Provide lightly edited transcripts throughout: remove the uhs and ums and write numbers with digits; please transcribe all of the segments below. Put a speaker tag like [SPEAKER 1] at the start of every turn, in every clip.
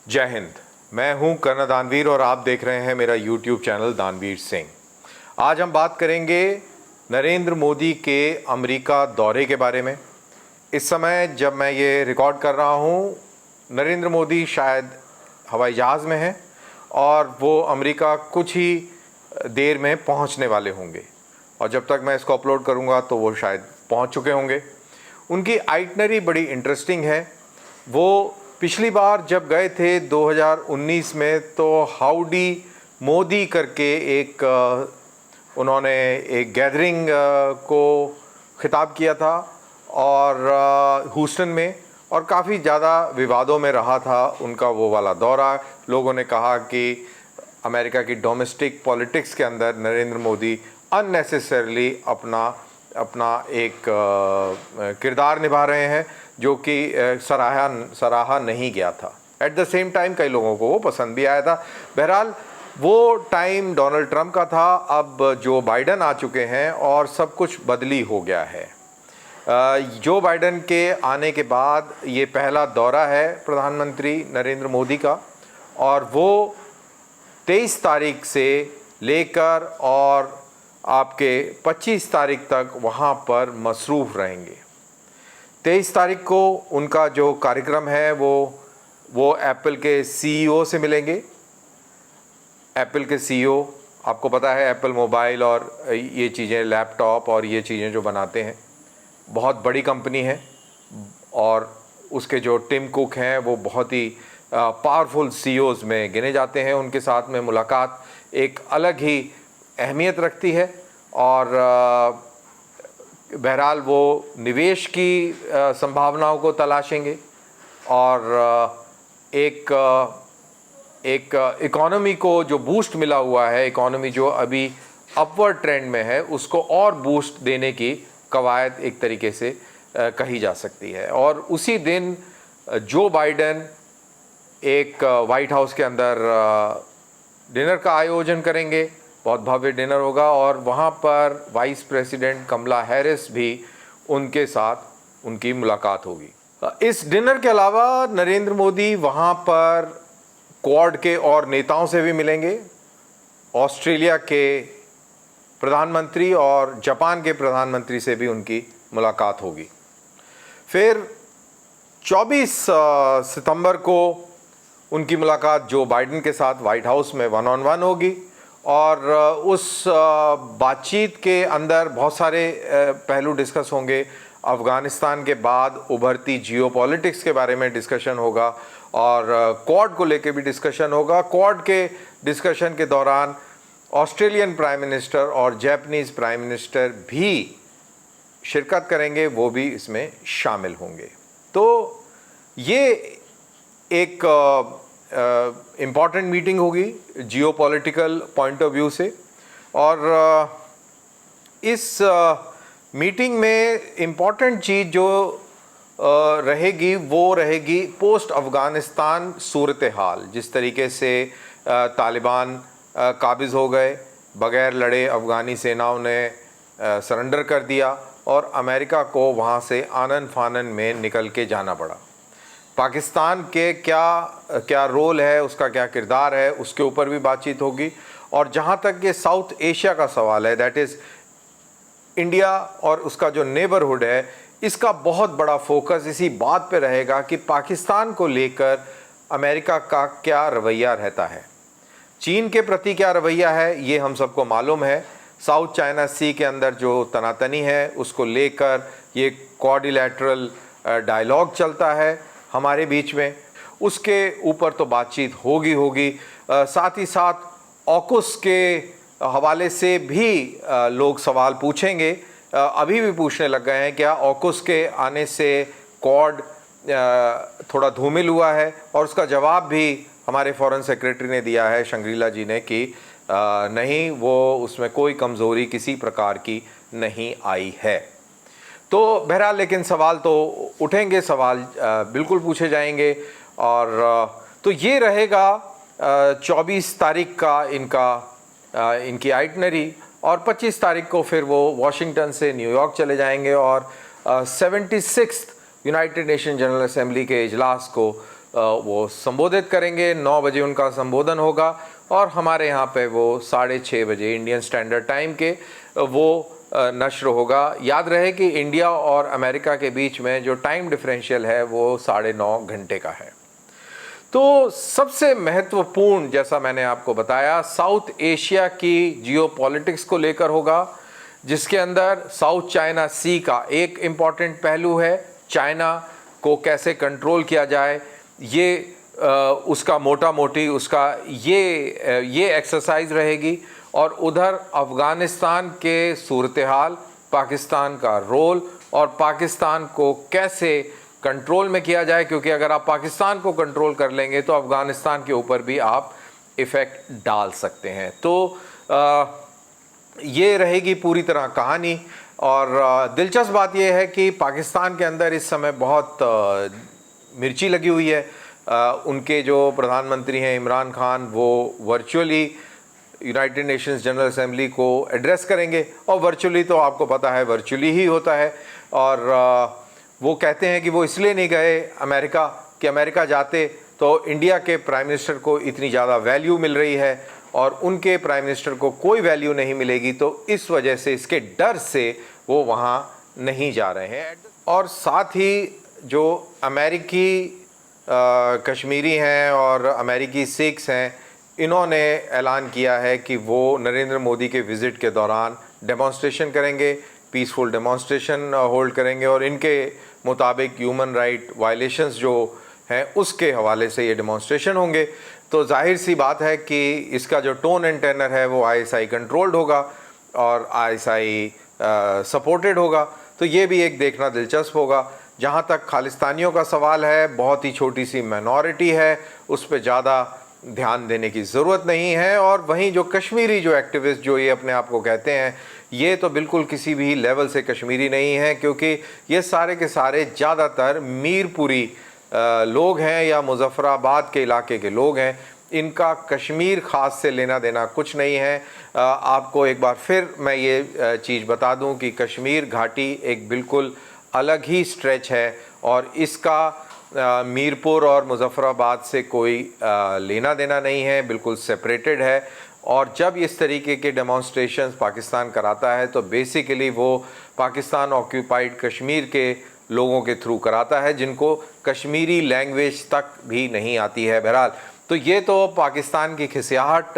[SPEAKER 1] जय हिंद। मैं हूं कर्नल दानवीर और आप देख रहे हैं मेरा यूट्यूब चैनल दानवीर सिंह। आज हम बात करेंगे नरेंद्र मोदी के अमेरिका दौरे के बारे में। इस समय जब मैं ये रिकॉर्ड कर रहा हूं, नरेंद्र मोदी शायद हवाई जहाज़ में हैं और वो अमेरिका कुछ ही देर में पहुंचने वाले होंगे और जब तक मैं इसको अपलोड करूंगा तो वो शायद पहुंच चुके होंगे। उनकी आइटनरी बड़ी इंटरेस्टिंग है। वो पिछली बार जब गए थे 2019 में तो हाउडी मोदी करके उन्होंने एक गैदरिंग को ख़िताब किया था और ह्यूस्टन में, और काफ़ी ज़्यादा विवादों में रहा था उनका वो वाला दौरा। लोगों ने कहा कि अमेरिका की डोमेस्टिक पॉलिटिक्स के अंदर नरेंद्र मोदी अननेसेसरली अपना एक किरदार निभा रहे हैं जो कि सराहा नहीं गया था। एट द सेम टाइम कई लोगों को वो पसंद भी आया था। बहरहाल वो टाइम डोनाल्ड ट्रंप का था। अब जो बाइडन आ चुके हैं और सब कुछ बदली हो गया है। जो बाइडन के आने के बाद ये पहला दौरा है प्रधानमंत्री नरेंद्र मोदी का और वो 23 तारीख से लेकर और आपके 25 तारीख तक वहाँ पर मसरूफ़ रहेंगे। 23 तारीख को उनका जो कार्यक्रम है वो एप्पल के सीईओ से मिलेंगे। एप्पल के सीईओ, आपको पता है एप्पल मोबाइल और ये चीज़ें, लैपटॉप और ये चीज़ें जो बनाते हैं, बहुत बड़ी कंपनी है और उसके जो टिम कुक हैं वो बहुत ही पावरफुल सीईओज़ में गिने जाते हैं। उनके साथ में मुलाकात एक अलग ही अहमियत रखती है और बहरहाल वो निवेश की संभावनाओं को तलाशेंगे और एक इकॉनमी को जो बूस्ट मिला हुआ है, इकॉनमी जो अभी अपवर्ड ट्रेंड में है, उसको और बूस्ट देने की कवायद एक तरीके से कही जा सकती है। और उसी दिन जो बाइडन एक वाइट हाउस के अंदर डिनर का आयोजन करेंगे, बहुत भव्य डिनर होगा और वहाँ पर वाइस प्रेसिडेंट कमला हैरिस भी उनके साथ उनकी मुलाकात होगी। इस डिनर के अलावा नरेंद्र मोदी वहाँ पर क्वाड के और नेताओं से भी मिलेंगे। ऑस्ट्रेलिया के प्रधानमंत्री और जापान के प्रधानमंत्री से भी उनकी मुलाकात होगी। फिर 24 सितंबर को उनकी मुलाकात जो बाइडन के साथ वाइट हाउस में 1-on-1 होगी और उस बातचीत के अंदर बहुत सारे पहलू डिस्कस होंगे। अफ़गानिस्तान के बाद उभरती जियोपॉलिटिक्स के बारे में डिस्कशन होगा और क्वाड को लेके भी डिस्कशन होगा। क्वाड के डिस्कशन के दौरान ऑस्ट्रेलियन प्राइम मिनिस्टर और जापानीज़ प्राइम मिनिस्टर भी शिरकत करेंगे, वो भी इसमें शामिल होंगे। तो ये एक इम्पॉर्टेंट मीटिंग होगी जियोपॉलिटिकल पॉइंट ऑफ व्यू से और इस मीटिंग में इम्पॉर्टेंट चीज़ जो रहेगी वो रहेगी पोस्ट अफ़गानिस्तान सूरत हाल। जिस तरीके से तालिबान काबिज़ हो गए, बग़ैर लड़े अफ़गानी सेनाओं ने सरेंडर कर दिया और अमेरिका को वहाँ से आनन फानन में निकल के जाना पड़ा। पाकिस्तान के क्या रोल है, उसका क्या किरदार है, उसके ऊपर भी बातचीत होगी। और जहाँ तक ये साउथ एशिया का सवाल है, दैट इज़ इंडिया और उसका जो नेबरहुड है, इसका बहुत बड़ा फोकस इसी बात पे रहेगा कि पाकिस्तान को लेकर अमेरिका का क्या रवैया रहता है। चीन के प्रति क्या रवैया है ये हम सबको मालूम है। साउथ चाइना सी के अंदर जो तनातनी है उसको लेकर ये क्वाड्रिलैटरल डायलॉग चलता है हमारे बीच में, उसके ऊपर तो बातचीत होगी। साथ ही साथ ऑकुस के हवाले से भी लोग सवाल पूछेंगे, अभी भी पूछने लग गए हैं क्या ऑकुस के आने से क्वाड थोड़ा धूमिल हुआ है। और उसका जवाब भी हमारे फॉरेन सेक्रेटरी ने दिया है, शंग्रीला जी ने, कि नहीं, वो उसमें कोई कमज़ोरी किसी प्रकार की नहीं आई है। तो बहरहाल लेकिन सवाल तो उठेंगे, सवाल बिल्कुल पूछे जाएंगे। और तो ये रहेगा 24 तारीख का इनकी आइटनरी और 25 तारीख को फिर वो वॉशिंगटन से न्यूयॉर्क चले जाएंगे और 76th United nation general assembly के इजलास को वो संबोधित करेंगे। 9 बजे उनका संबोधन होगा और हमारे यहाँ पे वो 6:30 बजे इंडियन स्टैंडर्ड टाइम के वो नश्र होगा। याद रहे कि इंडिया और अमेरिका के बीच में जो टाइम डिफरेंशियल है वो 9.5 घंटे का है। तो सबसे महत्वपूर्ण, जैसा मैंने आपको बताया, साउथ एशिया की जियोपॉलिटिक्स को लेकर होगा, जिसके अंदर साउथ चाइना सी का एक इम्पॉर्टेंट पहलू है। चाइना को कैसे कंट्रोल किया जाए, ये उसका मोटा मोटी उसका ये एक्सरसाइज रहेगी। और उधर अफ़गानिस्तान के सूरत हाल, पाकिस्तान का रोल और पाकिस्तान को कैसे कंट्रोल में किया जाए, क्योंकि अगर आप पाकिस्तान को कंट्रोल कर लेंगे तो अफ़गानिस्तान के ऊपर भी आप इफ़ेक्ट डाल सकते हैं। तो ये रहेगी पूरी तरह कहानी। और दिलचस्प बात यह है कि पाकिस्तान के अंदर इस समय बहुत मिर्ची लगी हुई है। उनके जो प्रधानमंत्री हैं इमरान खान, वो virtually United Nations general assembly को एड्रेस करेंगे, और वर्चुअली तो आपको पता है वर्चुअली ही होता है। और वो कहते हैं कि वो इसलिए नहीं गए अमेरिका कि अमेरिका जाते तो इंडिया के प्राइम मिनिस्टर को इतनी ज़्यादा वैल्यू मिल रही है और उनके प्राइम मिनिस्टर को कोई वैल्यू नहीं मिलेगी, तो इस वजह से, इसके डर से वो वहाँ नहीं जा रहे हैं। और साथ ही जो अमेरिकी कश्मीरी हैं और अमेरिकी सिख्स हैं, इन्होंने ऐलान किया है कि वो नरेंद्र मोदी के विज़िट के दौरान डेमोन्स्ट्रेशन करेंगे, पीसफुल डेमोन्स्ट्रेशन होल्ड करेंगे, और इनके मुताबिक ह्यूमन राइट वायलेशंस जो हैं उसके हवाले से ये डेमोन्स्ट्रेशन होंगे। तो जाहिर सी बात है कि इसका जो टोन एंड टेनर है वो आईएसआई कंट्रोल्ड होगा और आईएसआई सपोर्टेड होगा। तो ये भी एक देखना दिलचस्प होगा। जहाँ तक खालिस्तानियों का सवाल है, बहुत ही छोटी सी माइनॉरिटी है, उस पर ज़्यादा ध्यान देने की ज़रूरत नहीं है। और वहीं जो कश्मीरी जो एक्टिविस्ट जो ये अपने आप को कहते हैं, ये तो बिल्कुल किसी भी लेवल से कश्मीरी नहीं है, क्योंकि ये सारे के सारे ज़्यादातर मीरपुरी लोग हैं या मुजफ्फराबाद के इलाके के लोग हैं। इनका कश्मीर ख़ास से लेना देना कुछ नहीं है। आपको एक बार फिर मैं ये चीज़ बता दूं कि कश्मीर घाटी एक बिल्कुल अलग ही स्ट्रेच है और इसका मीरपुर और मुजफ्फराबाद से कोई लेना देना नहीं है, बिल्कुल सेपरेटेड है। और जब इस तरीके के डेमोन्स्ट्रेशंस पाकिस्तान कराता है तो बेसिकली वो पाकिस्तान ऑक्यूपाइड कश्मीर के लोगों के थ्रू कराता है, जिनको कश्मीरी लैंग्वेज तक भी नहीं आती है। बहरहाल, तो ये तो पाकिस्तान की खिसियाहट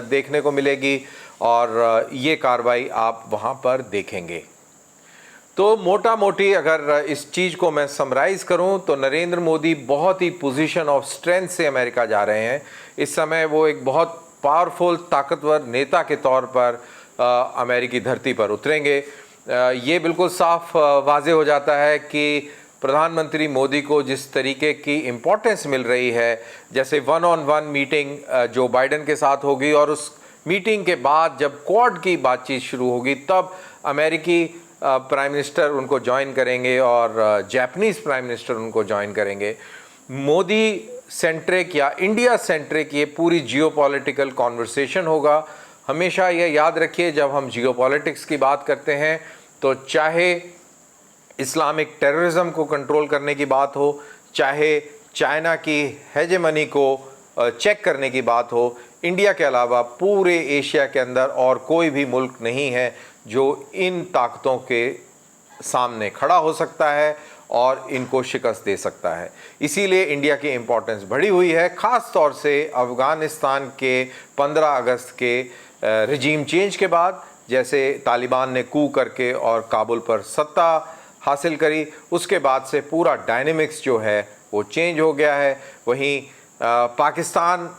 [SPEAKER 1] देखने को मिलेगी और ये कार्रवाई आप वहाँ पर देखेंगे। तो मोटा मोटी अगर इस चीज़ को मैं समराइज़ करूं तो नरेंद्र मोदी बहुत ही पोजीशन ऑफ स्ट्रेंथ से अमेरिका जा रहे हैं। इस समय वो एक बहुत पावरफुल ताकतवर नेता के तौर पर अमेरिकी धरती पर उतरेंगे। ये बिल्कुल साफ वाज़े हो जाता है कि प्रधानमंत्री मोदी को जिस तरीके की इम्पोर्टेंस मिल रही है, जैसे 1-on-1 मीटिंग जो बाइडेन के साथ होगी और उस मीटिंग के बाद जब क्वाड की बातचीत शुरू होगी तब अमेरिकी प्राइम मिनिस्टर उनको ज्वाइन करेंगे और जापानीज़ प्राइम मिनिस्टर उनको ज्वाइन करेंगे। मोदी सेंट्रिक या इंडिया सेंट्रिक ये पूरी जियोपॉलिटिकल कॉन्वर्सेशन होगा। हमेशा ये याद रखिए, जब हम जियोपॉलिटिक्स की बात करते हैं तो चाहे इस्लामिक टेररिज्म को कंट्रोल करने की बात हो, चाहे चाइना की हेजेमनी को चेक करने की बात हो, इंडिया के अलावा पूरे एशिया के अंदर और कोई भी मुल्क नहीं है जो इन ताकतों के सामने खड़ा हो सकता है और इनको शिकस्त दे सकता है। इसीलिए इंडिया की इम्पोर्टेंस बढ़ी हुई है, ख़ास तौर से अफ़गानिस्तान के 15 अगस्त के रिजीम चेंज के बाद, जैसे तालिबान ने कू करके और काबुल पर सत्ता हासिल करी, उसके बाद से पूरा डायनेमिक्स जो है वो चेंज हो गया है। वहीं पाकिस्तान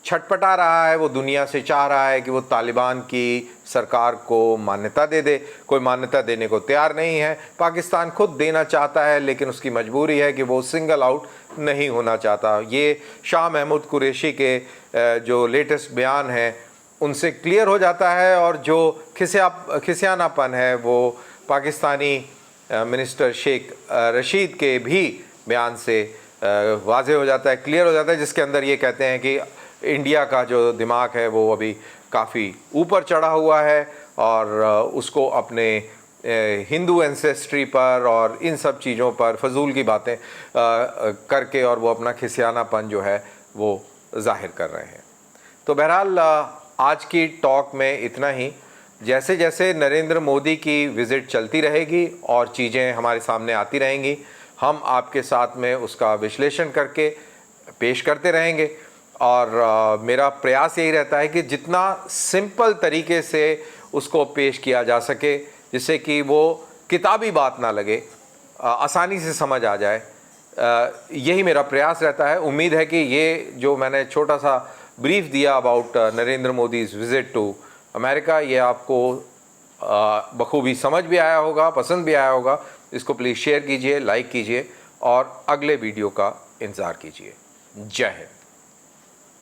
[SPEAKER 1] छटपटा रहा है, वो दुनिया से चाह रहा है कि वो तालिबान की सरकार को मान्यता दे दे, कोई मान्यता देने को तैयार नहीं है। पाकिस्तान खुद देना चाहता है लेकिन उसकी मजबूरी है कि वो सिंगल आउट नहीं होना चाहता। ये शाह महमूद कुरैशी के जो लेटेस्ट बयान हैं उनसे क्लियर हो जाता है, और जो खिसियानापन है वो पाकिस्तानी मिनिस्टर शेख रशीद के भी बयान से वाज़े हो जाता है, क्लियर हो जाता है, जिसके अंदर ये कहते हैं कि इंडिया का जो दिमाग है वो अभी काफ़ी ऊपर चढ़ा हुआ है और उसको अपने हिंदू एंसेस्ट्री पर और इन सब चीज़ों पर फजूल की बातें करके और वो अपना खिसियानापन जो है वो जाहिर कर रहे हैं। तो बहरहाल आज की टॉक में इतना ही। जैसे जैसे नरेंद्र मोदी की विज़िट चलती रहेगी और चीज़ें हमारे सामने आती रहेंगी, हम आपके साथ में उसका विश्लेषण करके पेश करते रहेंगे। और मेरा प्रयास यही रहता है कि जितना सिंपल तरीके से उसको पेश किया जा सके, जिससे कि वो किताबी बात ना लगे, आसानी से समझ आ जाए, यही मेरा प्रयास रहता है। उम्मीद है कि ये जो मैंने छोटा सा ब्रीफ दिया about Narendra Modi's visit to America, ये आपको बखूबी समझ भी आया होगा, पसंद भी आया होगा। इसको प्लीज़ शेयर कीजिए, लाइक कीजिए और अगले वीडियो का इंतज़ार कीजिए। जय हिंद।